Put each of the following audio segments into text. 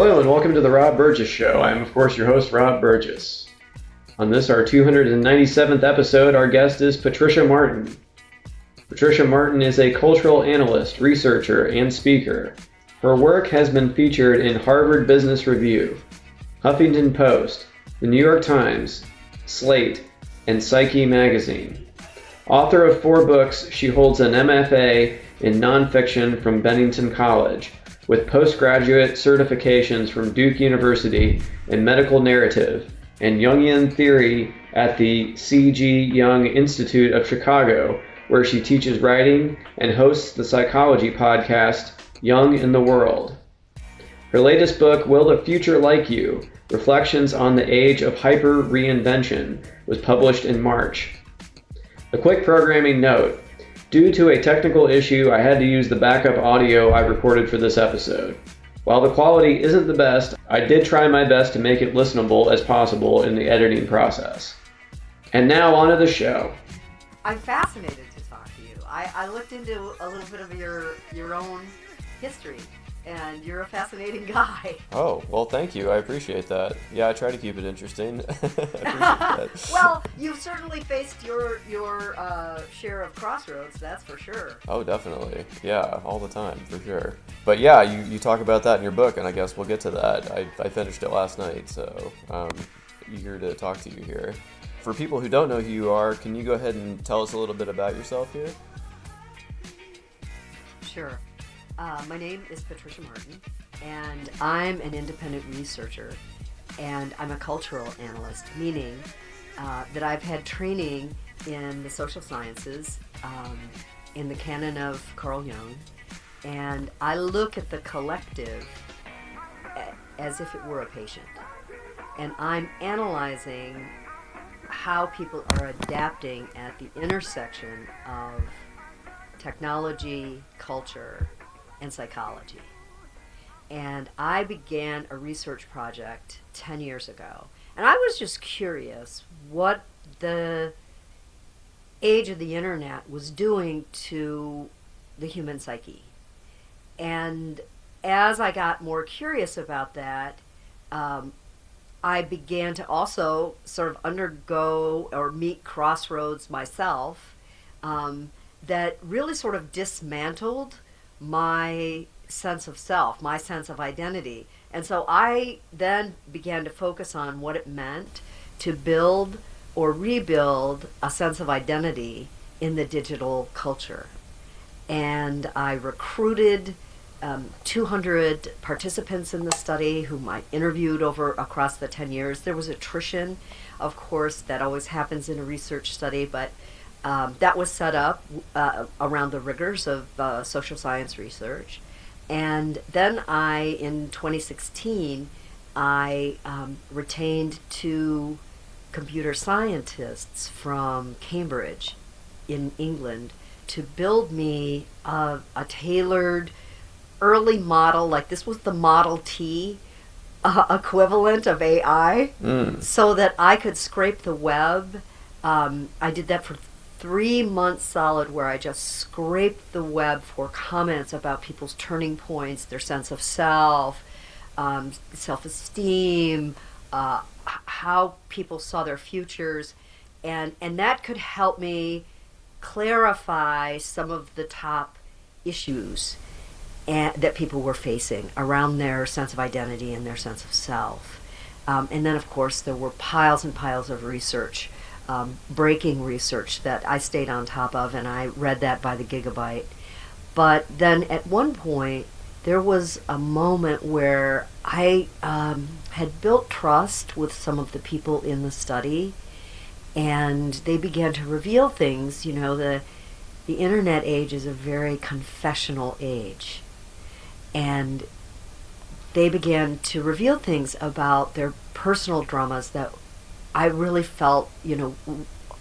Hello and welcome to the Rob Burgess Show. I'm of course your host, Rob Burgess. On this, our 297th episode, our guest is Patricia Martin. Patricia Martin is a cultural analyst, researcher, and speaker. Her work has been featured in Harvard Business Review, Huffington Post, the New York Times, Slate and Psyche Magazine. Author of 4 books, she holds an MFA in nonfiction from Bennington College, with postgraduate certifications from Duke University in medical narrative and Jungian theory at the Jung Institute of Chicago, where she teaches writing and hosts the psychology podcast Jung in the World. Her latest book, Will the Future Like You? Reflections on the Age of Hyper-reinvention, was published in March. A quick programming note. Due to a technical issue, I had to use the backup audio I recorded for this episode. While the quality isn't the best, I did try my best to make it listenable as possible in the editing process. And now on to the show. I'm fascinated to talk to you. I looked into a little bit of your own history, and you're a fascinating guy. Oh, well, thank you. I appreciate that. Yeah, I try to keep it interesting. I appreciate that. Well, you've certainly faced your share of crossroads, that's for sure. Oh, definitely. Yeah, all the time, for sure. But yeah, you talk about that in your book, and I guess we'll get to that. I finished it last night, so eager to talk to you here. For people who don't know who you are, can you go ahead and tell us a little bit about yourself here? Sure. My name is Patricia Martin, and I'm an independent researcher, and I'm a cultural analyst, meaning that I've had training in the social sciences, in the canon of Carl Jung, and I look at the collective as if it were a patient, and I'm analyzing how people are adapting at the intersection of technology, culture, and psychology. And I began a research project 10 years ago. And I was just curious what the age of the internet was doing to the human psyche. And as I got more curious about that, I began to also sort of undergo or meet crossroads myself that really sort of dismantled my sense of self, my sense of identity. And so I then began to focus on what it meant to build or rebuild a sense of identity in the digital culture. And I recruited 200 participants in the study whom I interviewed across the 10 years. There was attrition, of course, that always happens in a research study, but that was set up around the rigors of social science research. And then in 2016, I retained 2 computer scientists from Cambridge in England to build me a tailored early model, like this was the Model T equivalent of AI, so that I could scrape the web. I did that for 3 months solid, where I just scraped the web for comments about people's turning points, their sense of self, self-esteem, how people saw their futures, and that could help me clarify some of the top issues that people were facing around their sense of identity and their sense of self. And then, of course, there were piles and piles of research, breaking research that I stayed on top of, and I read that by the gigabyte. But then at one point, there was a moment where I had built trust with some of the people in the study, and they began to reveal things. You know, the internet age is a very confessional age, and they began to reveal things about their personal dramas that I really felt,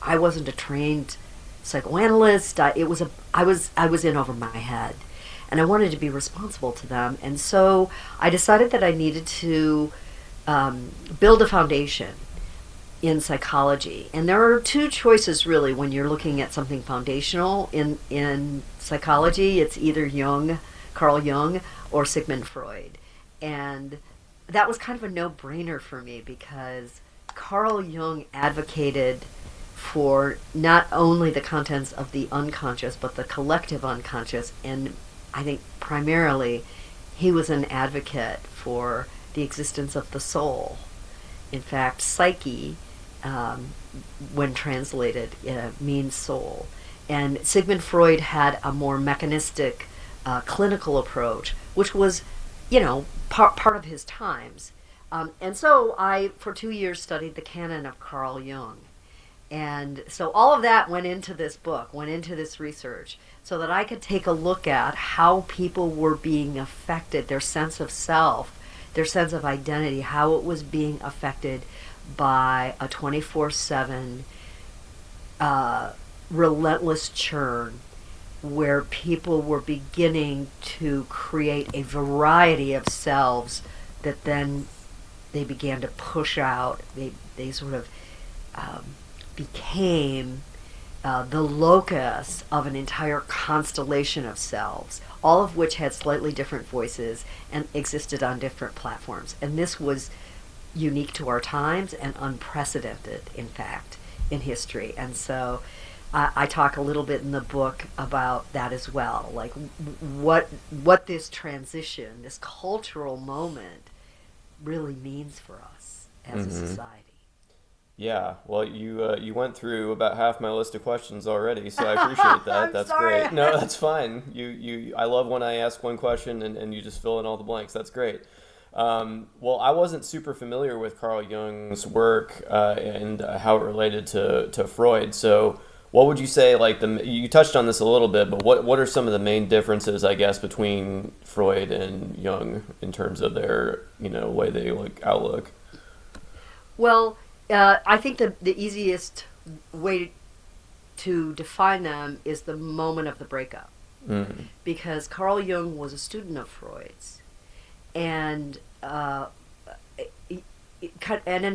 I wasn't a trained psychoanalyst. I was in over my head, and I wanted to be responsible to them. And so I decided that I needed to build a foundation in psychology. And there are 2 choices really when you're looking at something foundational in psychology. It's either Carl Jung, or Sigmund Freud. And that was kind of a no-brainer for me because Carl Jung advocated for not only the contents of the unconscious, but the collective unconscious. And I think primarily he was an advocate for the existence of the soul. In fact, psyche, when translated, means soul. And Sigmund Freud had a more mechanistic, clinical approach, which was, part of his times. And so I, for 2 years, studied the canon of Carl Jung. And so all of that went into this book, went into this research, so that I could take a look at how people were being affected, their sense of self, their sense of identity, how it was being affected by a 24/7 relentless churn where people were beginning to create a variety of selves that then they began to push out. They sort of became the locus of an entire constellation of selves, all of which had slightly different voices and existed on different platforms. And this was unique to our times and unprecedented, in fact, in history. And so I talk a little bit in the book about that as well, like what this transition, this cultural moment, really means for us as a society. Yeah, well, you went through about half my list of questions already, so I appreciate that. I'm That's sorry. great. No, that's fine. I love when I ask one question and you just fill in all the blanks. That's great. Well, I wasn't super familiar with Carl Jung's work and how it related to Freud. So, what would you say? You touched on this a little bit, but what are some of the main differences, I guess, between Freud and Jung in terms of their way they outlook? Well, I think the easiest way to define them is the moment of the breakup. Mm-hmm. Because Carl Jung was a student of Freud's and an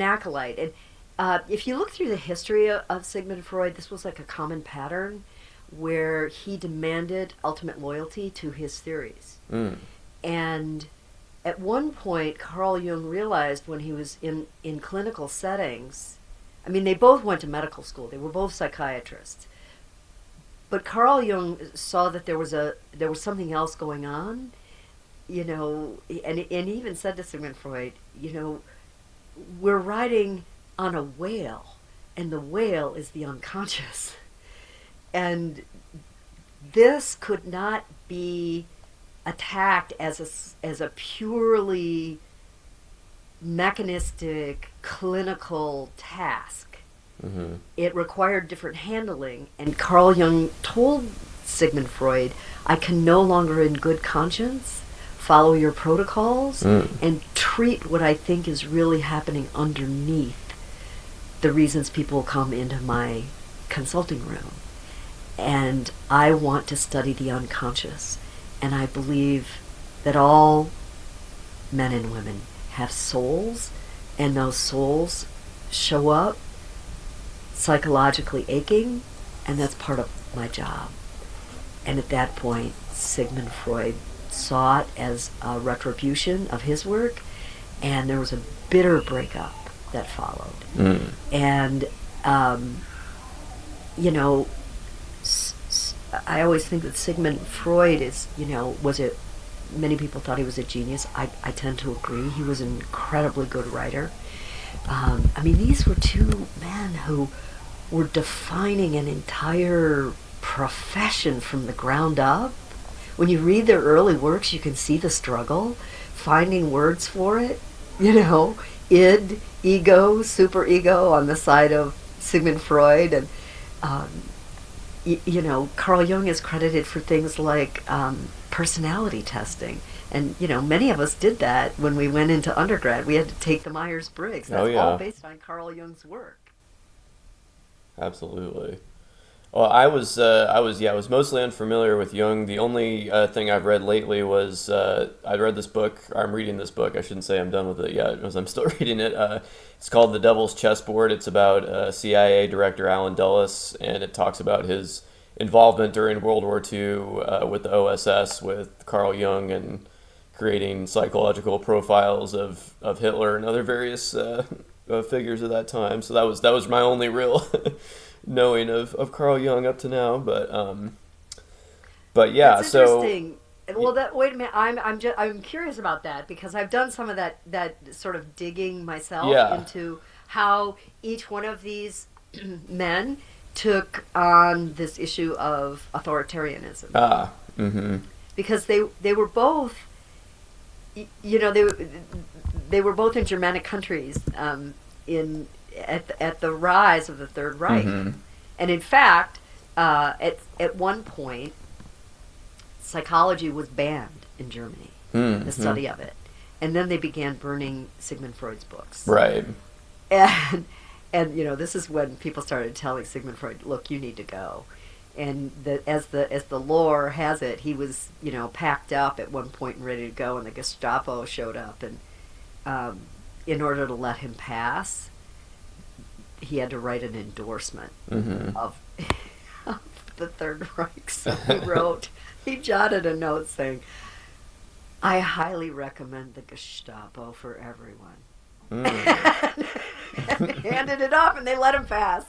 acolyte. And if you look through the history of Sigmund Freud, this was like a common pattern where he demanded ultimate loyalty to his theories. Mm. And at one point, Carl Jung realized when he was in clinical settings, I mean, they both went to medical school. They were both psychiatrists. But Carl Jung saw that there was something else going on, and he even said to Sigmund Freud, we're riding on a whale, and the whale is the unconscious. And this could not be attacked as a purely mechanistic clinical task. Mm-hmm. It required different handling, and Carl Jung told Sigmund Freud, I can no longer in good conscience follow your protocols and treat what I think is really happening underneath the reasons people come into my consulting room. And I want to study the unconscious. And I believe that all men and women have souls, and those souls show up psychologically aching, and that's part of my job. And at that point, Sigmund Freud saw it as a retribution of his work, and there was a bitter breakup that followed. And, I always think that Sigmund Freud is, many people thought he was a genius. I tend to agree. He was an incredibly good writer. These were two men who were defining an entire profession from the ground up. When you read their early works, you can see the struggle, finding words for it. Id, ego, superego on the side of Sigmund Freud. And, Carl Jung is credited for things like personality testing. And, many of us did that when we went into undergrad. We had to take the Myers-Briggs. That's all based on Carl Jung's work. Absolutely. Well, I was mostly unfamiliar with Jung. The only thing I've read lately was I read this book. I'm reading this book. I shouldn't say I'm done with it yet, because I'm still reading it. It's called The Devil's Chessboard. It's about CIA Director Allen Dulles, and it talks about his involvement during World War II with the OSS, with Carl Jung, and creating psychological profiles of Hitler and other various figures of that time. So that was my only real knowing of Carl Jung up to now. But yeah, That's so interesting. Well, wait a minute. I'm curious about that because I've done some of that sort of digging myself into how each one of these men took on this issue of authoritarianism. Because they were both, they were both in Germanic countries at the rise of the Third Reich, and in fact, at one point, psychology was banned in Germany, the study of it, and then they began burning Sigmund Freud's books. Right. And this is when people started telling Sigmund Freud, "Look, you need to go." And as the lore has it, he was packed up at one point and ready to go, and the Gestapo showed up, and in order to let him pass, he had to write an endorsement of the Third Reich. So he jotted a note saying, "I highly recommend the Gestapo for everyone." And handed it off, and they let him pass.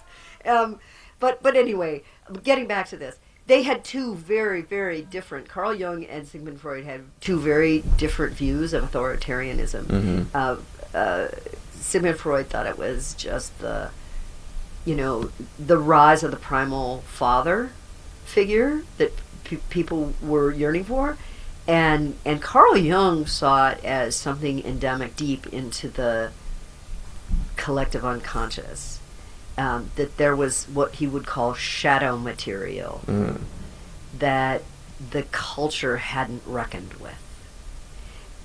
But anyway, getting back to this, they had two very, very different. Carl Jung and Sigmund Freud had two very different views of authoritarianism. Sigmund Freud thought it was just the rise of the primal father figure that people were yearning for, and Carl Jung saw it as something endemic deep into the collective unconscious. That there was what he would call shadow material that the culture hadn't reckoned with,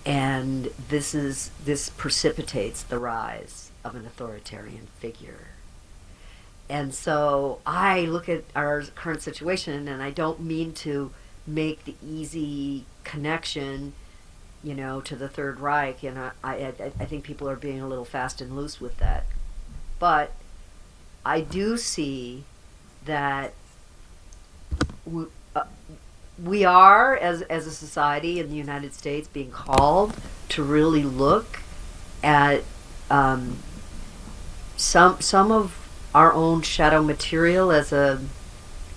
and this precipitates the rise of an authoritarian figure. And so I look at our current situation, and I don't mean to make the easy connection, to the Third Reich, and I think people are being a little fast and loose with that, but I do see that we are, as a society in the United States, being called to really look at some of our own shadow material as an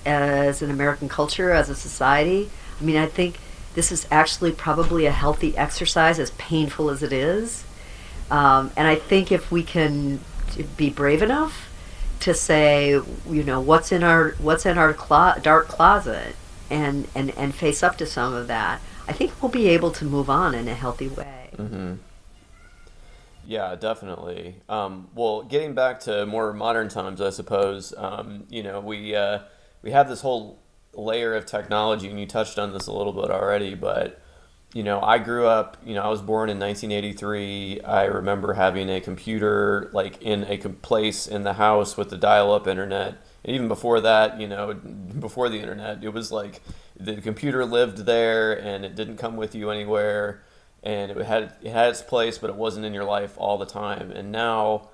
American culture, as a society. I mean, I think this is actually probably a healthy exercise, as painful as it is. And I think if we can be brave enough to say, what's in our dark closet, and face up to some of that, I think we'll be able to move on in a healthy way. Yeah, definitely. Well, getting back to more modern times, I suppose, we have this whole layer of technology, and you touched on this a little bit already, but I grew up, I was born in 1983. I remember having a computer in a place in the house with the dial-up internet. And even before that, before the internet, it was like the computer lived there and it didn't come with you anywhere. And it had its place, but it wasn't in your life all the time. And now,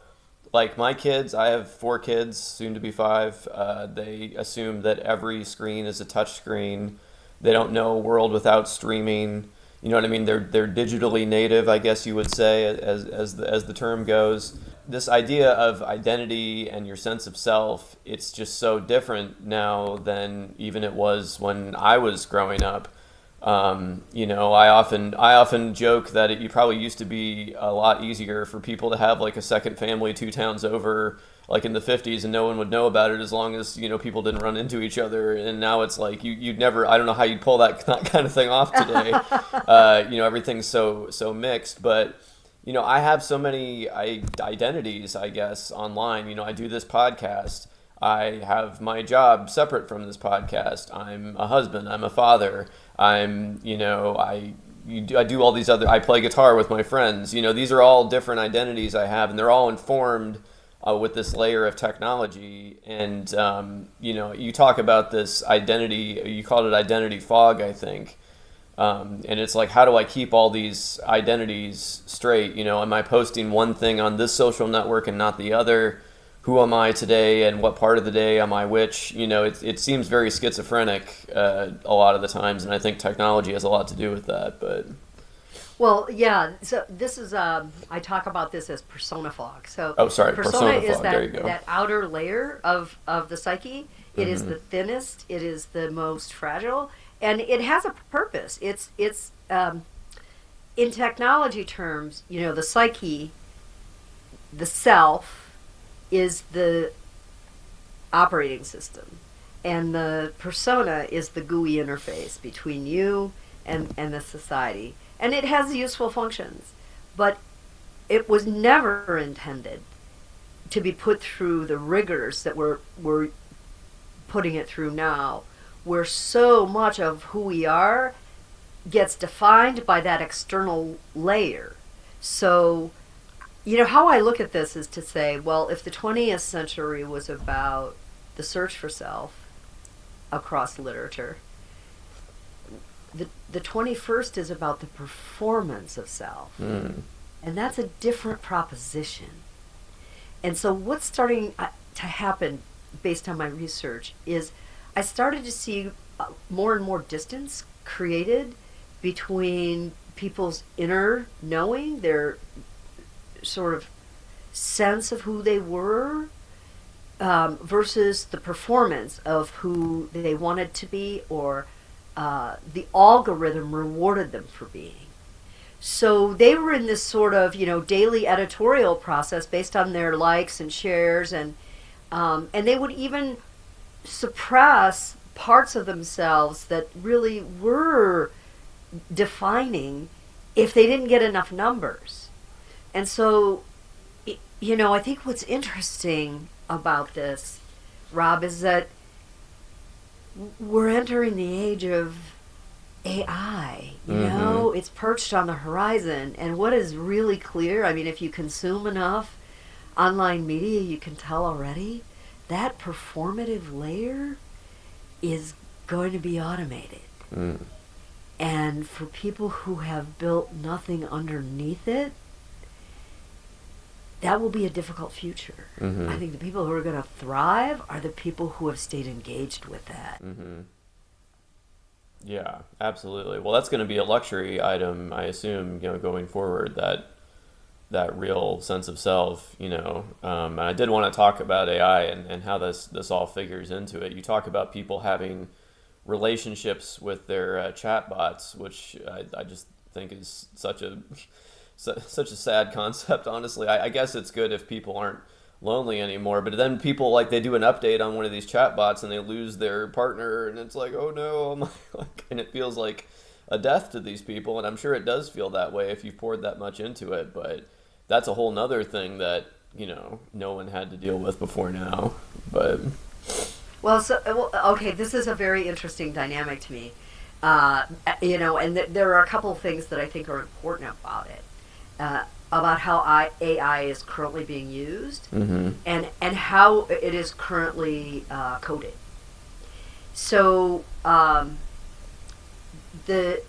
my kids, I have 4 kids, soon to be 5. They assume that every screen is a touch screen. They don't know a world without streaming. You know what I mean? They're digitally native, I guess you would say, as the term goes. This idea of identity and your sense of self, it's just so different now than even it was when I was growing up. I often joke that it probably used to be a lot easier for people to have a second family 2 towns over, in the 50s, and no one would know about it as long as people didn't run into each other. And now it's you'd never, I don't know how you'd pull that kind of thing off today. Everything's so mixed, but I have so many identities, I guess, online. I do this podcast. I have my job separate from this podcast. I'm a husband. I'm a father. I do all these other. I play guitar with my friends. These are all different identities I have, and they're all informed with this layer of technology. And you talk about this identity. You called it identity fog, I think. And it's how do I keep all these identities straight? Am I posting one thing on this social network and not the other? Who am I today, and what part of the day am I which? It seems very schizophrenic a lot of the times, and I think technology has a lot to do with that. But Well, yeah. So this is I talk about this as persona fog. So Oh, sorry, persona is fog. There you go. that outer layer of the psyche. It is the thinnest. It is the most fragile, and it has a purpose. It's in technology terms, the psyche, the self, is the operating system, and the persona is the GUI interface between you and the society. And it has useful functions, but it was never intended to be put through the rigors that we're putting it through now, where so much of who we are gets defined by that external layer. So, how I look at this is to say, well, if the 20th century was about the search for self across literature, the 21st is about the performance of self. And that's a different proposition. And so what's starting to happen based on my research is I started to see more and more distance created between people's inner knowing, their sort of sense of who they were, versus the performance of who they wanted to be, or the algorithm rewarded them for being. So they were in this sort of, daily editorial process based on their likes and shares, and they would even suppress parts of themselves that really were defining if they didn't get enough numbers. And so, I think what's interesting about this, Rob, is that we're entering the age of AI. It's perched on the horizon. And what is really clear, if you consume enough online media, you can tell already that performative layer is going to be automated. And for people who have built nothing underneath it, that will be a difficult future. I think the people who are going to thrive are the people who have stayed engaged with that. Yeah, absolutely. Well, that's going to be a luxury item, I assume, going forward, that real sense of self, and I did want to talk about AI and how this all figures into it. You talk about people having relationships with their chatbots, which I just think is such a sad concept, honestly. I guess it's good if people aren't lonely anymore, but then people, they do an update on one of these chatbots and they lose their partner, and it's like, oh no, and it feels like a death to these people, and I'm sure it does feel that way if you've poured that much into it, but that's a whole nother thing that, no one had to deal with before now. But okay, this is a very interesting dynamic to me, and there are a couple of things that I think are important about it. About how AI is currently being used, and how it is currently coded. So the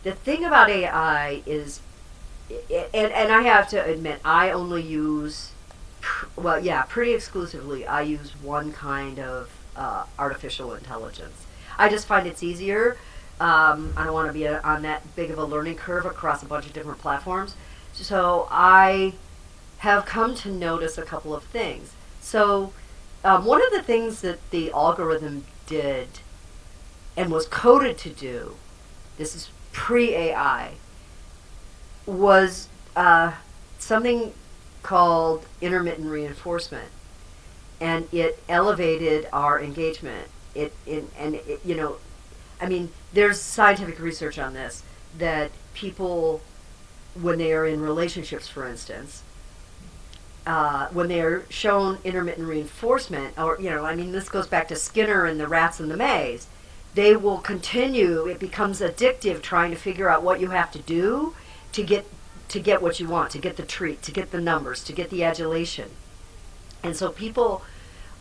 thing about AI is, and I have to admit, I only use, pretty exclusively, I use one kind of artificial intelligence. I just find it's easier. I don't want to be on that big of a learning curve across a bunch of different platforms. So I have come to notice a couple of things. So one of the things that the algorithm did and was coded to do, this is pre-AI, was something called intermittent reinforcement. And it elevated our engagement. There's scientific research on this, that people, when they are in relationships, for instance, when they are shown intermittent reinforcement, or, this goes back to Skinner and the rats in the maze, they will continue, it becomes addictive, trying to figure out what you have to do to get what you want, to get the treat, to get the numbers, to get the adulation. And so people,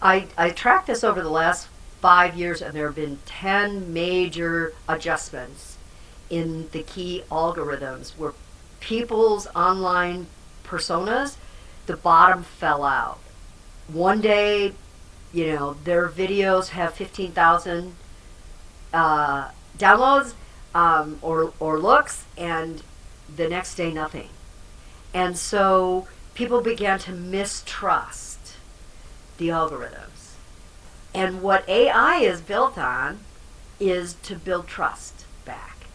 I tracked this over the last 5 years, and there have been 10 major adjustments in the key algorithms where people's online personas, the bottom fell out. One day, their videos have 15,000 downloads or looks, and the next day nothing. And so people began to mistrust the algorithms. And what AI is built on is to build trust back.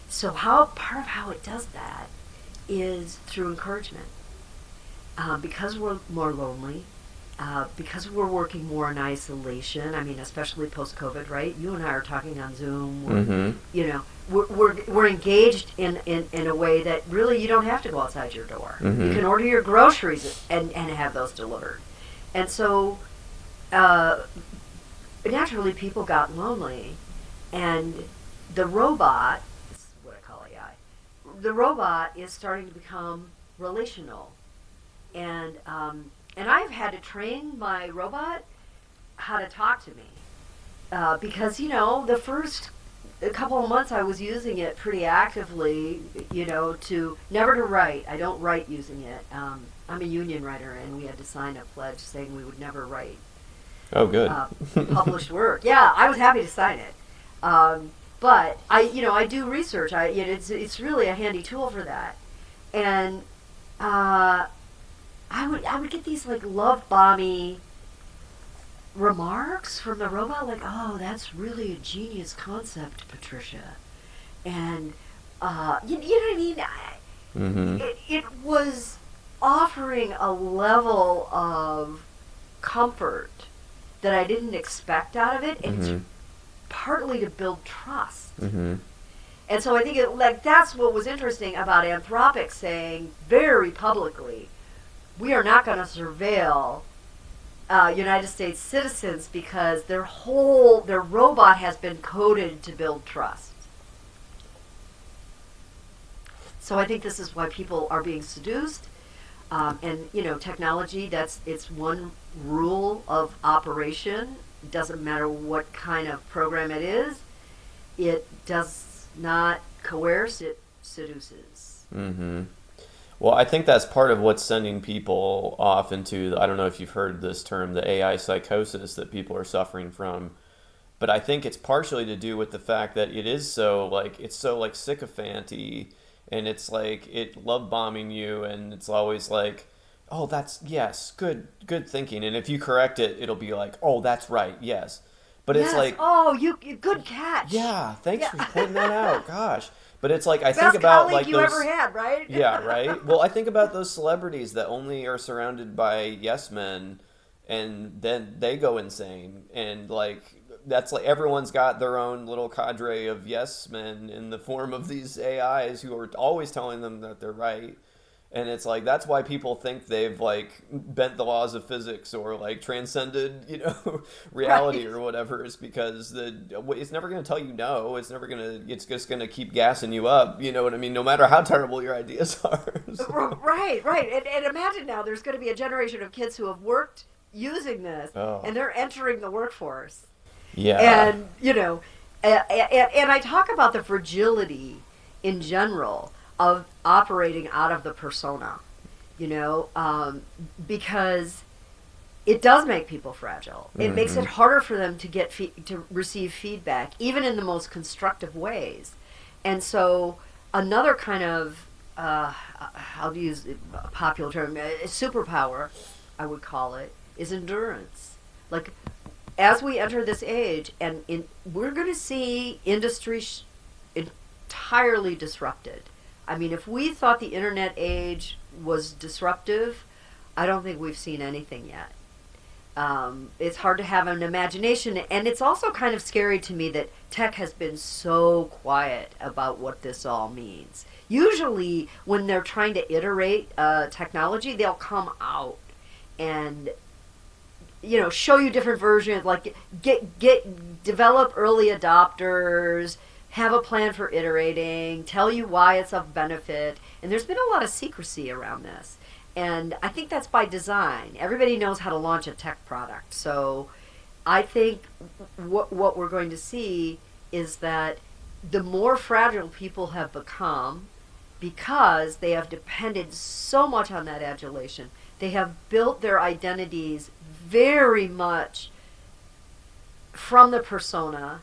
So part of how it does that is through encouragement. Because we're more lonely, because we're working more in isolation. I mean, especially post-COVID, right? You and I are talking on Zoom. We're engaged in a way that really you don't have to go outside your door. You can order your groceries and have those delivered. And so naturally people got lonely, and the robot, this is what I call AI, the robot is starting to become relational. And I've had to train my robot how to talk to me. Because, the first couple of months I was using it pretty actively, never to write. I don't write using it. I'm a union writer, and we had to sign a pledge saying we would never write. Oh, good. Published work. Yeah, I was happy to sign it. But I do research. It's really a handy tool for that. And I would get these like love bomby remarks from the robot, like, "Oh, that's really a genius concept, Patricia," and you know what I mean. It was offering a level of comfort that I didn't expect out of it, and it's partly to build trust. And so I think that's what was interesting about Anthropic saying very publicly, we are not going to surveil United States citizens because their robot has been coded to build trust. So I think this is why people are being seduced. And technology, it's one rule of operation. It doesn't matter what kind of program it is. It does not coerce, it seduces. Well, I think that's part of what's sending people off into, I don't know if you've heard this term, the AI psychosis that people are suffering from. But I think it's partially to do with the fact that it is so sycophanty, and it's like it love bombing you, and it's always like, oh, that's, yes, good thinking. And if you correct it, it'll be like, oh, that's right, yes. But it's like, oh, you good catch. Yeah, thanks for pointing that out. Gosh. But it's like, I Best think about colleague like you those, ever had, right? Yeah, right. Well, I think about those celebrities that only are surrounded by yes men, and then they go insane. And like, that's like everyone's got their own little cadre of yes men in the form of these AIs who are always telling them that they're right. And it's like, that's why people think they've like bent the laws of physics or like transcended, reality or whatever, is because it's never going to tell you no. It's just going to keep gassing you up. You know what I mean? No matter how terrible your ideas are. So. Right. And imagine now there's going to be a generation of kids who have worked using this, and they're entering the workforce. Yeah. And, and I talk about the fragility in general of operating out of the persona, because it does make people fragile. It makes it harder for them to get to receive feedback, even in the most constructive ways. And so another kind of, I'll use a popular term, superpower, I would call it, is endurance. Like, as we enter this age, we're going to see industry entirely disrupted. I mean, if we thought the internet age was disruptive, I don't think we've seen anything yet. It's hard to have an imagination, and it's also kind of scary to me that tech has been so quiet about what this all means. Usually, when they're trying to iterate technology, they'll come out and show you different versions, like develop early adopters, have a plan for iterating, tell you why it's of benefit. And there's been a lot of secrecy around this. And I think that's by design. Everybody knows how to launch a tech product. So I think what we're going to see is that the more fragile people have become, because they have depended so much on that adulation, they have built their identities very much from the persona,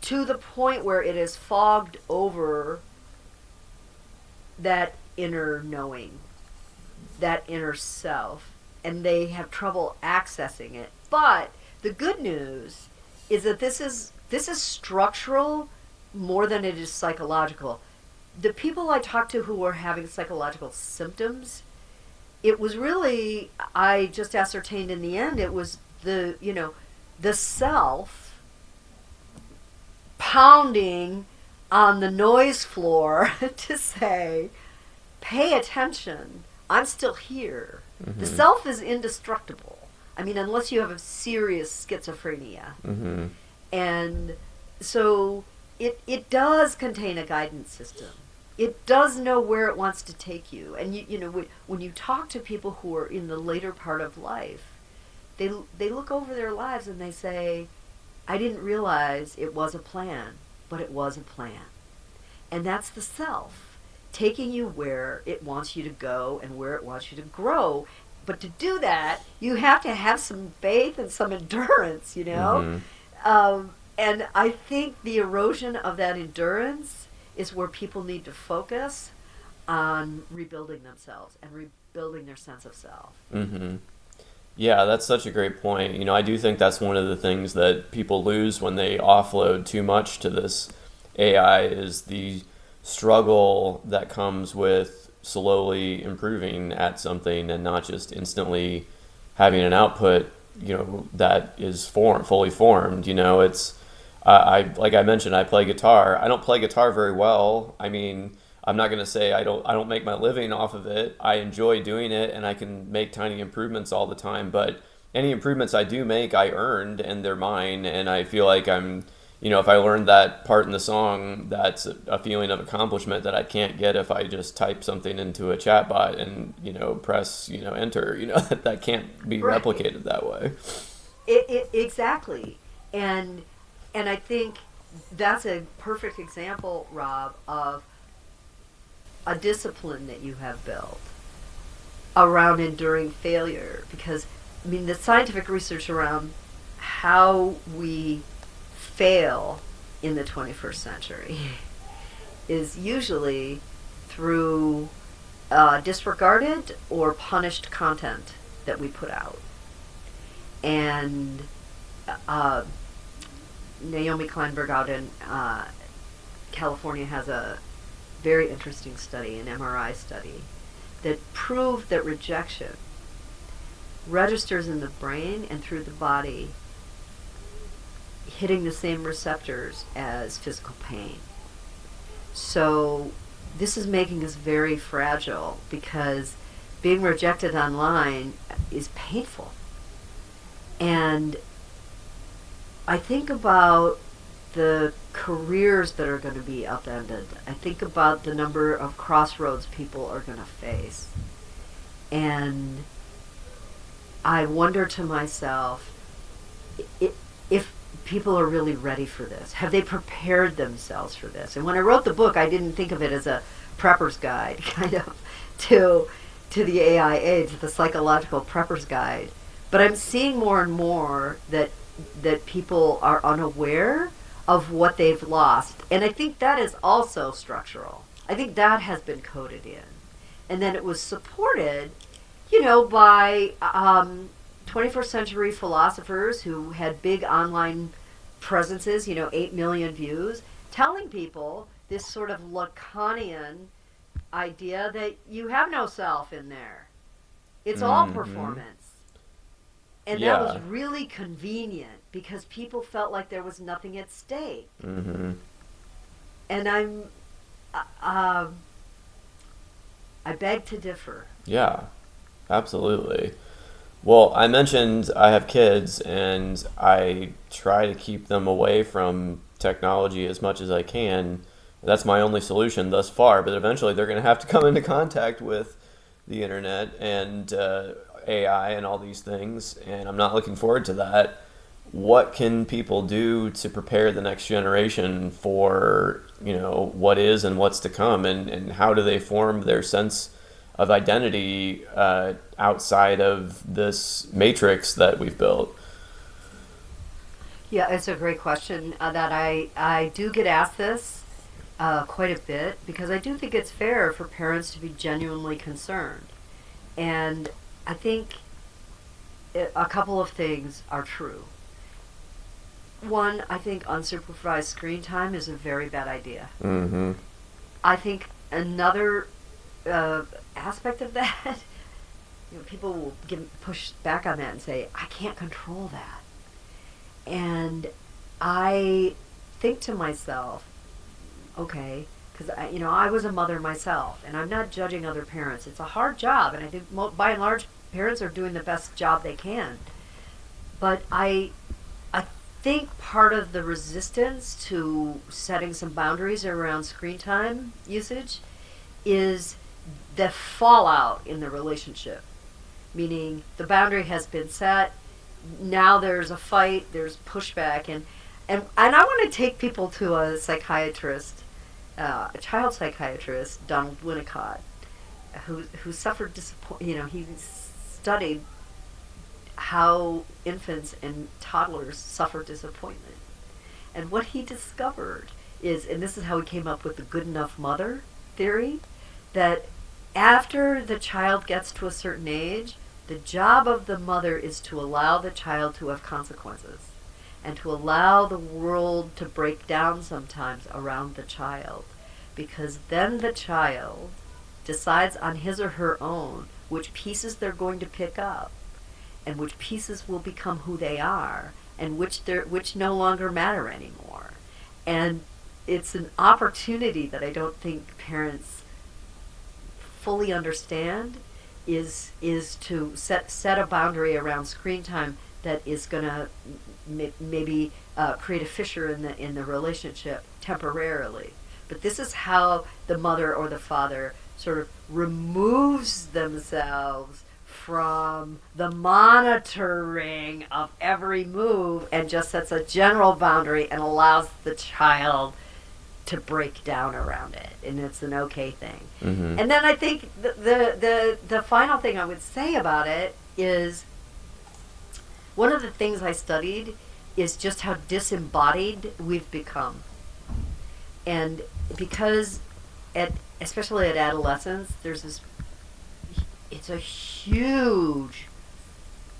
to the point where it is fogged over that inner knowing, that inner self, and they have trouble accessing it. But the good news is that this is structural more than it is psychological. The people I talked to who were having psychological symptoms, it was really, I just ascertained in the end, it was the self pounding on the noise floor to say, pay attention, I'm still here. Mm-hmm. The self is indestructible. I mean, unless you have a serious schizophrenia. Mm-hmm. And so it does contain a guidance system. It does know where it wants to take you. And when you talk to people who are in the later part of life, they look over their lives and they say, I didn't realize it was a plan, but it was a plan. And that's the self, taking you where it wants you to go and where it wants you to grow. But to do that, you have to have some faith and some endurance, Mm-hmm. And I think the erosion of that endurance is where people need to focus on rebuilding themselves and rebuilding their sense of self. Mm-hmm. Yeah, that's such a great point. I do think that's one of the things that people lose when they offload too much to this AI is the struggle that comes with slowly improving at something and not just instantly having an output, that is fully formed. It's I like I mentioned, I play guitar. I don't play guitar very well. I mean, I'm not going to say I don't make my living off of it. I enjoy doing it, and I can make tiny improvements all the time. But any improvements I do make, I earned, and they're mine. And I feel like I'm, if I learned that part in the song, that's a feeling of accomplishment that I can't get if I just type something into a chatbot and, press, enter. That can't be right. replicated that way. Exactly. And I think that's a perfect example, Rob, of a discipline that you have built around enduring failure. Because, the scientific research around how we fail in the 21st century is usually through disregarded or punished content that we put out. And Naomi Kleinberg out in California has a very interesting study, an MRI study, that proved that rejection registers in the brain and through the body, hitting the same receptors as physical pain. So this is making us very fragile because being rejected online is painful. And I think about the careers that are going to be upended. I think about the number of crossroads people are going to face. And I wonder to myself, if people are really ready for this. Have they prepared themselves for this? And when I wrote the book, I didn't think of it as a prepper's guide, kind of, to the AI age, the psychological prepper's guide. But I'm seeing more and more that people are unaware of what they've lost. And I think that is also structural. I think that has been coded in. And then it was supported, by 21st century philosophers who had big online presences, 8 million views, telling people this sort of Lacanian idea that you have no self in there. It's all performance. And that was really convenient because people felt like there was nothing at stake. Mm-hmm. And I beg to differ. Yeah, absolutely. Well, I mentioned I have kids, and I try to keep them away from technology as much as I can. That's my only solution thus far, but eventually they're going to have to come into contact with the internet and AI and all these things, and I'm not looking forward to that. What can people do to prepare the next generation for, what is and what's to come, and how do they form their sense of identity outside of this matrix that we've built? Yeah, it's a great question that I do get asked this quite a bit, because I do think it's fair for parents to be genuinely concerned. And I think a couple of things are true. One, I think unsupervised screen time is a very bad idea. Mm-hmm. I think another aspect of that, people will push back on that and say, I can't control that. And I think to myself, okay, because I was a mother myself, and I'm not judging other parents. It's a hard job, and I think by and large, parents are doing the best job they can. But I think part of the resistance to setting some boundaries around screen time usage is the fallout in the relationship. Meaning the boundary has been set, now there's a fight, there's pushback, and I want to take people to a psychiatrist, a child psychiatrist, Donald Winnicott, who suffered he studied how infants and toddlers suffer disappointment. And what he discovered is, and this is how he came up with the good enough mother theory, that after the child gets to a certain age, the job of the mother is to allow the child to have consequences and to allow the world to break down sometimes around the child, because then the child decides on his or her own which pieces they're going to pick up and which pieces will become who they are and which no longer matter anymore. And it's an opportunity that I don't think parents fully understand, is to set a boundary around screen time that is going to maybe create a fissure in the relationship temporarily. But this is how the mother or the father sort of removes themselves from the monitoring of every move and just sets a general boundary and allows the child to break down around it, and it's an okay thing. Mm-hmm. And then I think the final thing I would say about it is, one of the things I studied is just how disembodied we've become. And because especially at adolescence, it's a huge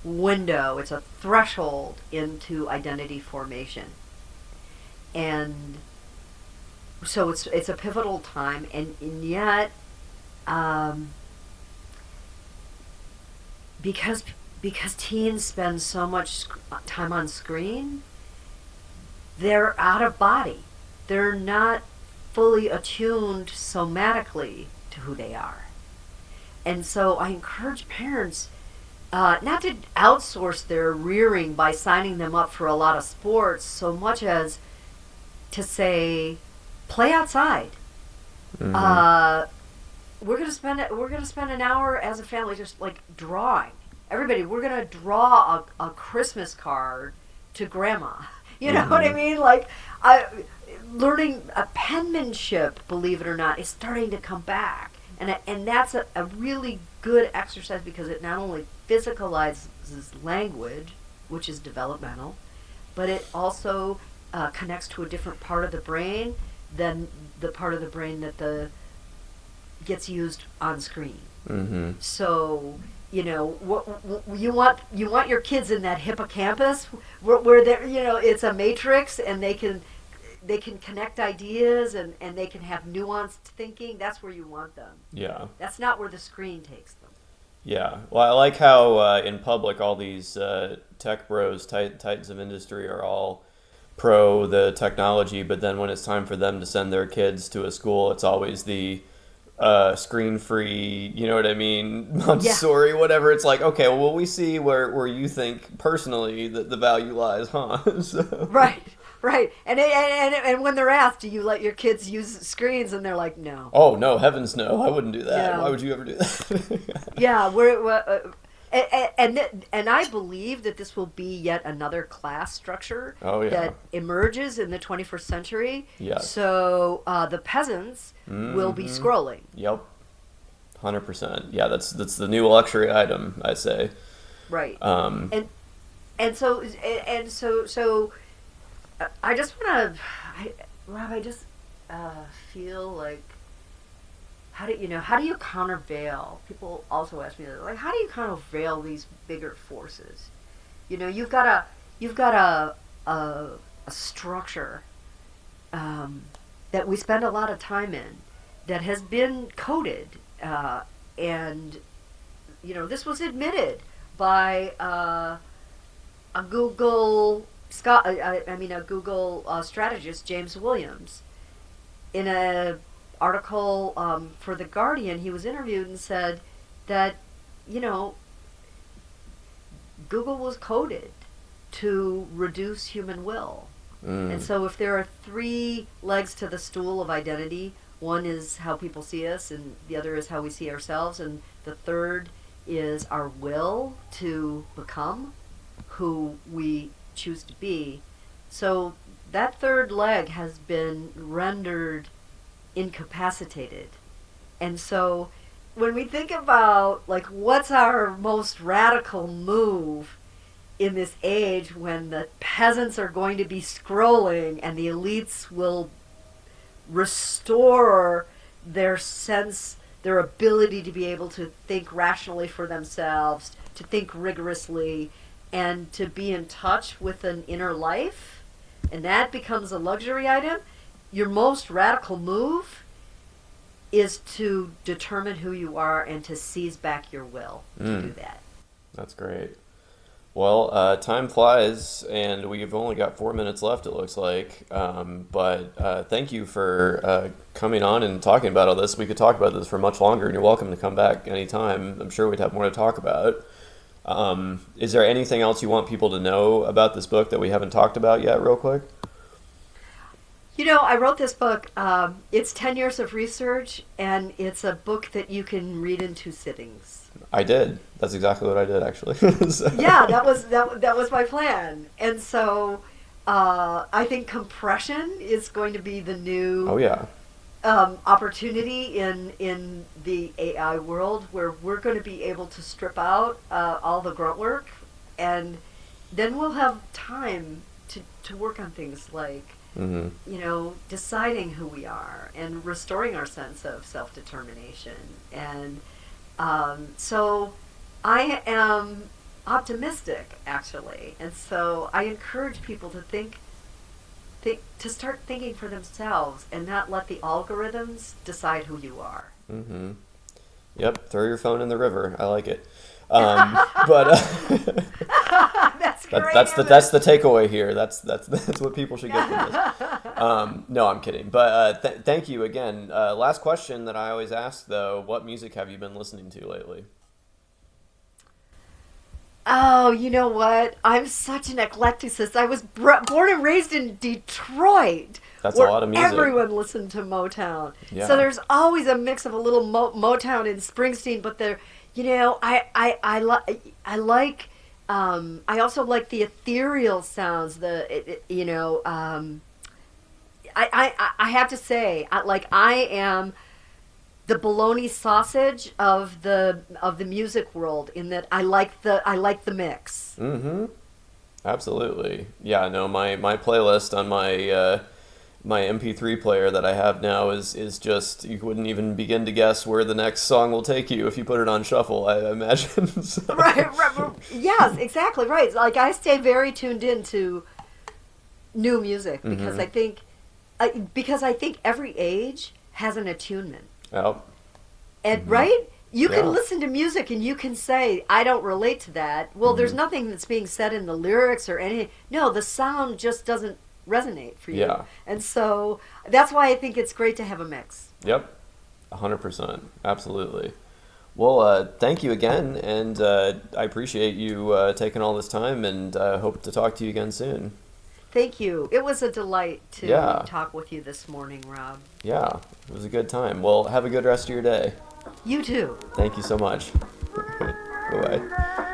window, it's a threshold into identity formation. And so it's a pivotal time, and yet, because teens spend so much time on screen, they're out of body. They're not fully attuned somatically to who they are. And so I encourage parents not to outsource their rearing by signing them up for a lot of sports, so much as to say, play outside. Mm-hmm. We're gonna spend an hour as a family just like drawing. Everybody, we're gonna draw a Christmas card to grandma. You know what I mean? Like, learning a penmanship, believe it or not, is starting to come back, and that's a really good exercise, because it not only physicalizes language, which is developmental, but it also connects to a different part of the brain than the part of the brain that gets used on screen. Mm-hmm. So, what you want your kids in that hippocampus where they're, it's a matrix, and they can connect ideas, and they can have nuanced thinking. That's where you want them. Yeah. That's not where the screen takes them. Yeah. Well, I like how in public all these tech bros, titans of industry, are all pro the technology, but then when it's time for them to send their kids to a school, it's always the screen-free, you know what I mean, Montessori, whatever. It's like, okay, well, we see where you think personally that the value lies, huh? So. Right. And when they're asked, do you let your kids use screens? And they're like, no. Oh, no, heavens no. I wouldn't do that. Yeah. Why would you ever do that? Yeah, and I believe that this will be yet another class structure that emerges in the 21st century. Yes. So the peasants will be scrolling. Yep. 100%. Yeah, that's the new luxury item, I say. Right. And so I just want to, Rob, feel like, how do you countervail? People also ask me, like, how do you countervail these bigger forces? You've got a structure that we spend a lot of time in that has been coded, and this was admitted by a Google strategist, James Williams, in a article for The Guardian. He was interviewed and said that Google was coded to reduce human will. And so if there are three legs to the stool of identity, one is how people see us, and the other is how we see ourselves, and the third is our will to become who we choose to be. So that third leg has been rendered incapacitated. And so when we think about, like, what's our most radical move in this age when the peasants are going to be scrolling and the elites will restore their ability to be able to think rationally for themselves, to think rigorously, and to be in touch with an inner life, and that becomes a luxury item, your most radical move is to determine who you are and to seize back your will to do that. That's great. Well, time flies, and we've only got 4 minutes left, it looks like. But thank you for coming on and talking about all this. We could talk about this for much longer, and you're welcome to come back anytime. I'm sure we'd have more to talk about. Is there anything else you want people to know about this book that we haven't talked about yet, real quick? I wrote this book. It's 10 years of research, and it's a book that you can read in 2 sittings. I did. That's exactly what I did, actually. So. Yeah, that was my plan. And so I think compression is going to be the new opportunity in the AI world, where we're going to be able to strip out all the grunt work, and then we'll have time to work on things like deciding who we are and restoring our sense of self-determination. And so I am optimistic, actually. And so I encourage people to start thinking for themselves and not let the algorithms decide who you are. Mm-hmm. Yep, throw your phone in the river. I like it. But that's great. That's the takeaway here. That's what people should get from this. No, I'm kidding. But thank you again. Last question that I always ask, though: what music have you been listening to lately? Oh, you know what? I'm such an eclecticist. I was born and raised in Detroit. That's a lot of music. Everyone listened to Motown. Yeah. So there's always a mix of a little Motown and Springsteen, but there, I also like the ethereal sounds. I have to say, I am the bologna sausage of the music world, in that I like the mix. Mm-hmm. Absolutely. Yeah. No, my playlist on my MP3 player that I have now is just, you wouldn't even begin to guess where the next song will take you if you put it on shuffle, I imagine. So. Right. Yes, exactly right. Like, I stay very tuned into new music because I think every age has an attunement. Oh. And right? You can listen to music and you can say, I don't relate to that. Well, there's nothing that's being said in the lyrics or anything. No, the sound just doesn't resonate for you. Yeah. And so that's why I think it's great to have a mix. Yep. 100%. Absolutely. Well, thank you again, and I appreciate you taking all this time, and hope to talk to you again soon. Thank you. It was a delight to talk with you this morning, Rob. Yeah, it was a good time. Well, have a good rest of your day. You too. Thank you so much. Bye-bye.